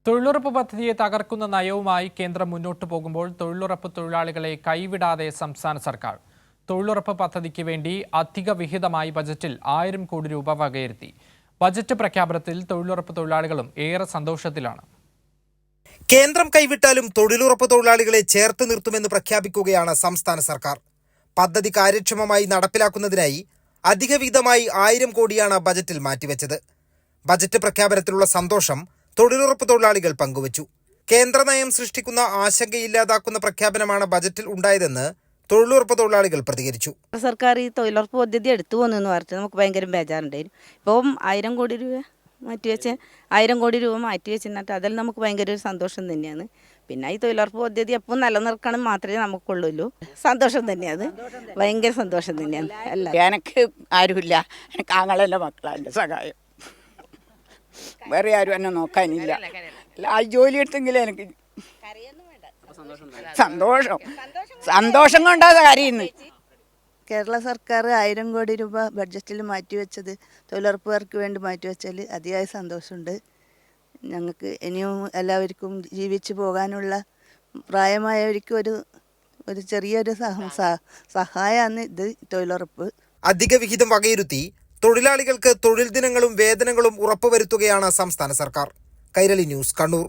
തൊഴിലുറപ്പ് പദ്ധതിയെ തകർക്കുന്ന നയവുമായി കേന്ദ്രം മുന്നോട്ടു പോകുമ്പോൾ തൊഴിലുറപ്പ് തൊഴിലാളികളെ കൈവിടാതെ സംസ്ഥാന സർക്കാർ. തൊഴിലുറപ്പ് പദ്ധതിക്ക് വേണ്ടി അധിക വിഹിതമായി ബജറ്റിൽ 1000 കോടി രൂപ വകയിരുത്തി. ബജറ്റ് പ്രഖ്യാപനത്തിൽ തൊഴിലുറപ്പ് തൊഴിലാളികളും ഏറെ സന്തോഷത്തിലാണ്. കേന്ദ്രം കൈവിട്ടാലും തൊഴിലുറപ്പ് തൊഴിലാളികളെ ചേർത്ത് നിർത്തുമെന്ന് പ്രഖ്യാപിക്കുകയാണ് സംസ്ഥാന സർക്കാർ. പദ്ധതി കാര്യക്ഷമമായി നടപ്പിലാക്കുന്നതിനായി അധിക വിഹിതമായി 1000 കോടിയാണ് ബജറ്റിൽ മാറ്റിവെച്ചത്. ബജറ്റ് പ്രഖ്യാപനത്തിലുള്ള സന്തോഷം തൊഴിലുറപ്പ് തൊഴിലാളികൾ പങ്കുവച്ചു. കേന്ദ്ര നയം സൃഷ്ടിക്കുന്ന ആശങ്കയില്ലാതാക്കുന്ന പ്രഖ്യാപനമാണ് ബജറ്റിൽ ഉണ്ടായതെന്ന് തൊഴിലുറപ്പ് തൊഴിലാളികൾ പ്രതികരിച്ചു. സർക്കാർ ഈ തൊഴിലുറപ്പ് പദ്ധതി എടുത്തു പോകുന്നു പറഞ്ഞിട്ട് നമുക്ക് ഭയങ്കര ബേജാറുണ്ടായിരുന്നു. ഇപ്പം 1000 കോടി രൂപ മാറ്റിവെച്ച് 1000 കോടി രൂപ മാറ്റിവെച്ചിട്ട് അതിൽ നമുക്ക് ഭയങ്കര ഒരു സന്തോഷം തന്നെയാണ്. പിന്നെ ഈ തൊഴിലുറപ്പ് പദ്ധതി എപ്പോൾ നിലനിർക്കണം മാത്രമേ നമുക്കുള്ളൂ. സന്തോഷം തന്നെയാണ്, ഭയങ്കര സന്തോഷം തന്നെയാണ്. അല്ല എനിക്ക് ആരുമില്ല, എനിക്ക് ആങ്ങളെൻ്റെ മക്കളാണ് എൻ്റെ സഹായം. വേറെ ആരും എന്നെ നോക്കാനില്ല. ആ ജോലി എടുത്തെങ്കിലും എനിക്ക് സന്തോഷം കൊണ്ടാ കരയുന്നു. കേരള സർക്കാർ 1000 കോടി രൂപ ബഡ്ജറ്റിൽ മാറ്റിവെച്ചത് തൊഴിലുറപ്പുകാർക്ക് വേണ്ടി മാറ്റിവെച്ചാൽ അതിയായ സന്തോഷമുണ്ട്. ഞങ്ങൾക്ക് ഇനിയും എല്ലാവർക്കും ജീവിച്ചു പോകാനുള്ള പ്രായമായവർക്ക് ഒരു ചെറിയൊരു സഹായമാണ് ഇത് തൊഴിലുറപ്പ്. അധിക വിഹിതം വകയിരുത്തി തൊഴിലാളികൾക്ക് തൊഴിൽ ദിനങ്ങളും വേതനങ്ങളും ഉറപ്പുവരുത്തുകയാണ് സംസ്ഥാന സർക്കാർ. കൈരളി ന്യൂസ്, കണ്ണൂർ.